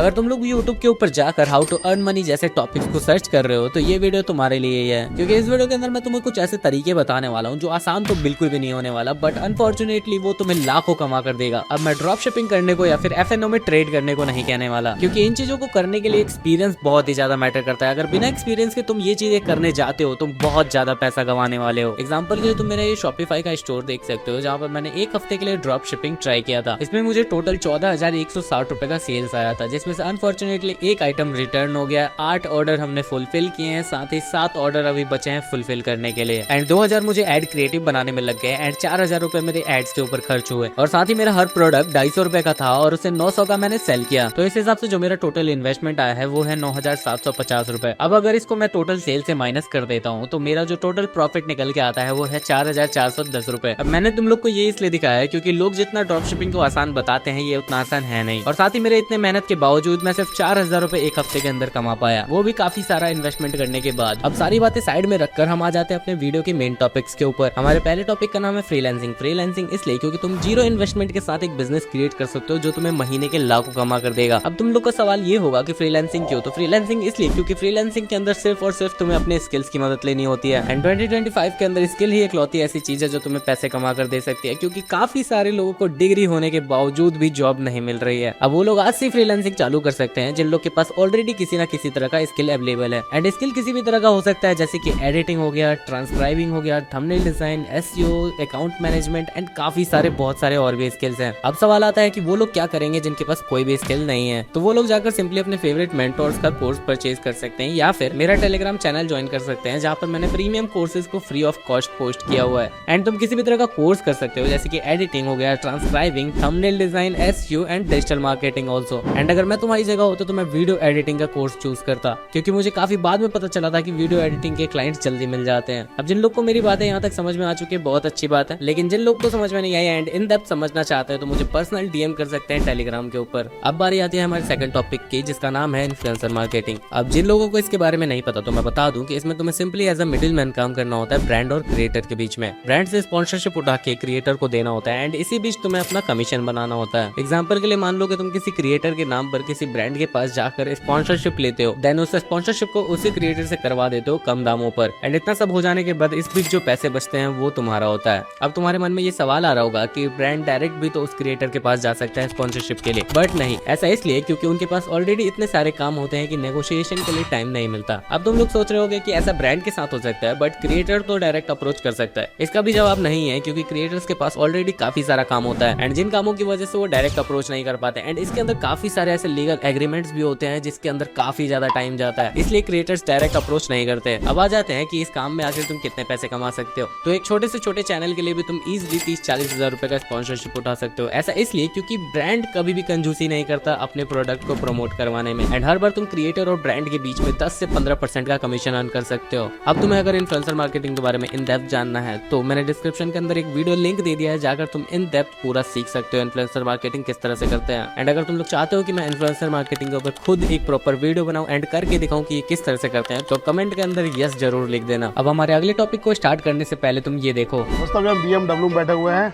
अगर तुम लोग यूट्यूब के ऊपर जाकर हाउ टू अर्न मनी जैसे टॉपिक्स को सर्च कर रहे हो तो ये वीडियो तुम्हारे लिए ही है, क्योंकि इस वीडियो के अंदर मैं तुम्हें कुछ ऐसे तरीके बताने वाला हूँ जो आसान तो बिल्कुल भी नहीं होने वाला, बट अनफॉर्चुनेटली वो तुम्हें लाखों कमा कर देगा। अब मैं ड्रॉप शिपिंग करने को या फिर FNO में ट्रेड करने को नहीं कहने वाला, क्योंकि इन चीजों को करने के लिए एक्सपीरियंस बहुत ही ज्यादा मैटर करता है। अगर बिना एक्सपीरियंस के तुम ये चीजें करने जाते हो तुम बहुत ज्यादा पैसा गंवाने वाले हो। एग्जाम्पल के लिए तुम मेरा ये शॉपिफाई का स्टोर देख सकते हो, जहाँ पर मैंने एक हफ्ते के लिए ड्रॉप शिपिंग ट्राई किया था। इसमें मुझे टोटल 14,160 रुपए का सेल्स आया था, जिसमें से अनफॉर्चुनेटली एक आइटम रिटर्न हो गया। 8 ऑर्डर हमने फुलफिल किए हैं, साथ ही 7 ऑर्डर अभी बचे हैं फुलफिल करने के लिए। एंड 2,000 मुझे एड क्रिएटिव बनाने में लग गए एंड 4,000 रुपए मेरे एड्स के ऊपर खर्च हुए। और साथ ही मेरा हर प्रोडक्ट 250 रुपए का था और उसे 900 का मैंने सेल किया। तो इस हिसाब से जो मेरा टोटल इन्वेस्टमेंट आया है वो है 9,750 रुपए। अब अगर इसको मैं टोटल सेल से माइनस कर देता हूँ तो मेरा जो टोटल प्रॉफिट निकल के आता है वो है 4,410 रुपए। अब मैंने तुम लोग को ये इसलिए दिखाया है क्योंकि लोग जितना ड्रॉप शिपिंग को आसान बताते हैं ये उतना आसान है नहीं। और साथ ही मेरे इतने मेहनत के बावजूद मैं सिर्फ 4,000 रुपए एक हफ्ते के अंदर कमा पाया, वो भी काफी सारा इन्वेस्टमेंट करने के बाद। अब सारी बातें साइड में रखकर हम आ जाते हैं अपने वीडियो के मेन टॉपिक्स के ऊपर। हमारे पहले टॉपिक का नाम है फ्रीलांसिंग। फ्रीलांसिंग इसलिए क्योंकि तुम जीरो इन्वेस्टमेंट के साथ एक बिजनेस क्रिएट कर सकते हो जो तुम्हें महीने के लाखों कमा कर देगा। अब तुम लोग का सवाल ये होगा कि फ्रीलांसिंग क्यों? तो फ्रीलांसिंग इसलिए क्योंकि फ्रीलांसिंग के अंदर सिर्फ और सिर्फ तुम्हें अपने स्किल्स की मदद लेनी होती है। एंड 2025 के अंदर स्किल ही इकलौती ऐसी चीज है जो तुम्हें पैसे कमा कर दे सकती है, क्योंकि काफी सारे लोगों को डिग्री होने के बावजूद भी जॉब नहीं मिल रही है। अब वो लोग आज से फ्रीलांसिंग चालू कर सकते हैं जिन लोग के पास ऑलरेडी किसी ना किसी तरह का स्किल अवेलेबल है। एंड स्किल किसी भी तरह का हो सकता है, जैसे कि एडिटिंग हो गया, ट्रांसक्राइबिंग हो गया, thumbnail design, SEO, account management and काफी सारे बहुत सारे और भी स्किल्स हैं। अब सवाल आता है कि वो लोग क्या करेंगे जिनके पास कोई भी स्किल नहीं है? तो वो लोग जाकर सिंपली अपने फेवरेट मेंटोर्स का कोर्स परचेज कर सकते हैं या फिर मेरा टेलीग्राम चैनल ज्वाइन कर सकते हैं, जहाँ पर मैंने प्रीमियम कोर्सेज को फ्री ऑफ कॉस्ट पोस्ट किया हुआ है। एंड तुम किसी भी तरह का कोर्स कर सकते हो, जैसे कि एडिटिंग हो गया, transcribing, thumbnail design, SEO and digital marketing also. And अगर मैं तुम्हारी जगह होता तो मैं वीडियो एडिटिंग का कोर्स चूज करता, क्योंकि मुझे काफी बाद में पता चला था कि वीडियो एडिटिंग के क्लाइंट्स जल्दी मिल जाते हैं। अब जिन लोग को मेरी बातें यहाँ तक समझ में आ चुकी है बहुत अच्छी बात है, लेकिन जिन लोग को समझ में नहीं आई एंड इन डेप्थ समझना चाहते हैं तो मुझे पर्सनल DM कर सकते हैं टेलीग्राम के ऊपर। अब बारी आती है हमारे सेकंड टॉपिक की, जिसका नाम है इन्फ्लुएंसर मार्केटिंग। अब जिन लोगों को इसके बारे में नहीं पता तो मैं बता दूं कि इसमें तुम्हें simply as a middle man काम करना होता है ब्रांड और क्रिएटर के बीच में। ब्रांड से स्पॉन्सरशिप उठा के क्रिएटर को देना होता है एंड इसी बीच तुम्हें अपना कमीशन बनाना होता है। एग्जाम्पल के लिए मान लो कि तुम किसी क्रिएटर के नाम पर किसी ब्रांड के पास जाकर स्पॉन्सरशिप लेते हो, देन उस स्पॉन्सरशिप को उसी क्रिएटर से करवा देते हो कम दामों पर। एंड इतना सब हो जाने के बाद इस बीच जो पैसे बचते हैं वो तुम्हारा होता है। अब तुम्हारे मन में ये सवाल आ रहा होगा कि ब्रांड डायरेक्ट भी तो उस क्रिएटर के पास जा सकता है स्पॉन्सरशिप के लिए, बट नहीं, ऐसा इसलिए क्योंकि उनके पास ऑलरेडी इतने सारे काम होते हैं कि नेगोशिएशन के लिए टाइम नहीं मिलता। अब तुम लोग सोच रहे होगे कि ऐसा ब्रांड के साथ हो सकता है बट क्रिएटर तो डायरेक्ट अप्रोच कर सकता है। इसका भी जवाब नहीं है, क्योंकि क्रिएटर्स के पास ऑलरेडी काफी सारा काम होता है एंड जिन कामों की वजह से वो डायरेक्ट अप्रोच नहीं कर पाते। एंड इसके अंदर काफी सारे ऐसे लीगल एग्रीमेंट्स भी होते हैं जिसके अंदर काफी ज्यादा टाइम जाता है, इसलिए क्रिएटर्स डायरेक्ट अप्रोच नहीं करते। अब आ जाते हैं कि इस काम में आखिर तुम कितने पैसे कमा सकते हो। तो एक छोटे से छोटे चैनल के लिए भी तुम इजीली 30-40 हजार रुपए का स्पॉन्सरशिप उठा सकते हो। ऐसा इसलिए क्योंकि ब्रांड कभी भी कंजूसी नहीं करता अपने प्रोडक्ट को प्रमोट करवाने में। एंड हर बार तुम क्रिएटर और ब्रांड के बीच में 10 से 15% का कमीशन अर्न कर सकते हो। अब तुम्हें अगर इन्फ्लुएंसर मार्केटिंग के बारे में इन डेप्थ जानना है तो मैंने डिस्क्रिप्शन के अंदर एक वीडियो लिंक दे दिया है, जाकर तुम इन डेप्थ पूरा सीख सकते हो इन्फ्लुएंसर मार्केटिंग किस तरह से करते हैं। एंड अगर तुम लोग चाहते हो कि मैं इन्फ्लुएंसर मार्केटिंग के ऊपर खुद एक प्रॉपर वीडियो बनाऊं एंड करके दिखाऊं कि ये किस तरह से करते हैं, तो कमेंट के अंदर यस जरूर लिख देना। अब हमारे अगले टॉपिक को स्टार्ट करने से पहले तुम ये देखो दोस्तों, हम BMW में बैठे हुए हैं।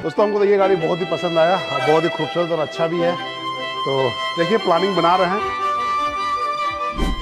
दोस्तों, हमको तो ये गाड़ी बहुत ही पसंद आया, बहुत ही खूबसूरत और अच्छा भी है। तो देखिए, प्लानिंग बना रहे हैं।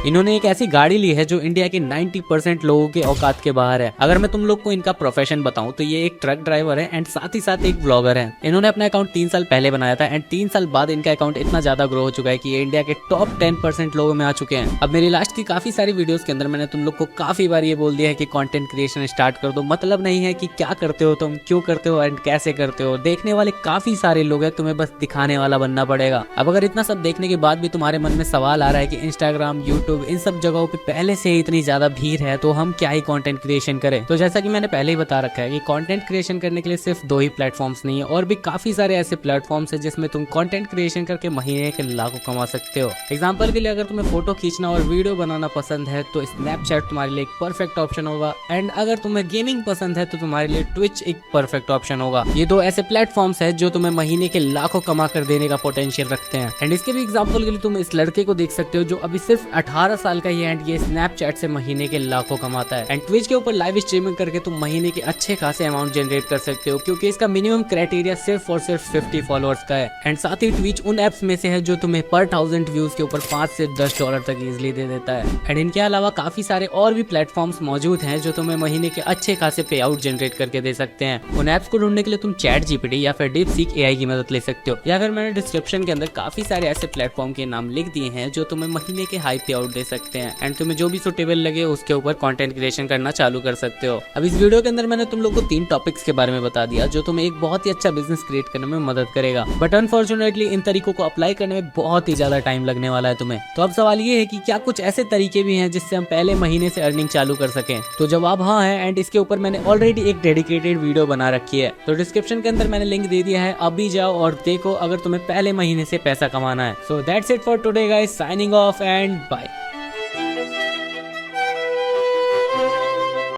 इन्होंने एक ऐसी गाड़ी ली है जो इंडिया के 90% लोगों के औकात के बाहर है। अगर मैं तुम लोग को इनका प्रोफेशन बताऊं तो ये एक ट्रक ड्राइवर है एंड साथ ही साथ एक ब्लॉगर है। इन्होंने अपना अकाउंट 3 साल पहले बनाया था एंड 3 साल बाद इनका अकाउंट इतना ज्यादा ग्रो हो चुका है कि ये इंडिया के टॉप 10% लोगों में आ चुके हैं। अब मेरी लास्ट की काफी सारी वीडियोस के अंदर मैंने तुम लोग को काफी बार ये बोल दिया है कि कंटेंट क्रिएशन स्टार्ट कर दो। मतलब नहीं है कि क्या करते हो तुम, क्यों करते हो एंड कैसे करते हो। देखने वाले काफी सारे लोग हैं, तुम्हें बस दिखाने वाला बनना पड़ेगा। अब अगर इतना सब देखने के बाद भी तुम्हारे मन में सवाल आ रहा है कि इंस्टाग्राम, यूट्यूब, इन सब जगहों पे पहले से ही इतनी ज्यादा भीड़ है तो हम क्या ही कंटेंट क्रिएशन करें, तो जैसा कि मैंने पहले ही बता रखा है कि कंटेंट क्रिएशन करने के लिए सिर्फ 2 ही प्लेटफॉर्म्स नहीं है, और भी काफी सारे ऐसे प्लेटफॉर्म्स है जिसमें तुम कंटेंट क्रिएशन करके महीने के लाखों कमा सकते हो। एग्जांपल के लिए अगर तुम्हें फोटो खींचना और वीडियो बनाना पसंद है तो स्नैपचैट तुम्हारे लिए एक परफेक्ट ऑप्शन होगा। एंड अगर तुम्हें गेमिंग पसंद है तो तुम्हारे लिए ट्विच एक परफेक्ट ऑप्शन होगा। ये 2 ऐसे प्लेटफॉर्म्स है जो तुम्हें महीने के लाखों कमा कर देने का पोटेंशियल रखते हैं। एंड इसके भी एग्जाम्पल के लिए तुम इस लड़के को देख सकते हो जो अभी सिर्फ 18 साल का ये एंड ये स्नैपचैट से महीने के लाखों कमाता है। एंड ट्विच के ऊपर लाइव स्ट्रीमिंग करके तुम महीने के अच्छे खासे अमाउंट जनरेट कर सकते हो, क्योंकि इसका मिनिमम क्राइटेरिया सिर्फ और सिर्फ 50 फॉलोअर्स का है। एंड साथ ही ट्विच उन एप्स में से है जो तुम्हें पर 1000 व्यूज के ऊपर 5 से 10 डॉलर तक इजिली दे देता है। एंड इनके अलावा काफी सारे और भी प्लेटफॉर्म्स मौजूद हैं जो तुम्हें महीने के अच्छे खासे पे आउट जनरेट करके दे सकते हैं। उन एप्स को ढूंढने के लिए तुम चैट जीपीटी या फिर डीपसीक एआई की मदद ले सकते हो, या फिर मैंने डिस्क्रिप्शन के अंदर काफी सारे ऐसे प्लेटफॉर्म के नाम लिख दिए हैं जो तुम्हें महीने के हाई पे आउट दे सकते हैं। एंड तुम्हें जो भी सुटेबल लगे उसके ऊपर कंटेंट क्रिएशन करना चालू कर सकते हो। अब इस वीडियो के अंदर मैंने तुम लोग को 3 टॉपिक्स के बारे में बता दिया जो तुम्हें एक बहुत ही अच्छा बिजनेस क्रिएट करने में मदद करेगा, बट अनफॉर्चुनेटली इन तरीकों को अप्लाई करने में बहुत ही ज्यादा टाइम लगने वाला है तुम्हें। तो अब सवाल ये है कि क्या कुछ ऐसे तरीके भी हैं जिससे हम पहले महीने से अर्निंग चालू कर सकें? तो जवाब हाँ है, एंड इसके ऊपर मैंने ऑलरेडी एक डेडिकेटेड वीडियो बना रखी है। तो डिस्क्रिप्शन के अंदर मैंने लिंक दे दिया है, अभी जाओ और देखो अगर तुम्हें पहले महीने से पैसा कमाना है। So that's it for today guys, signing off and bye.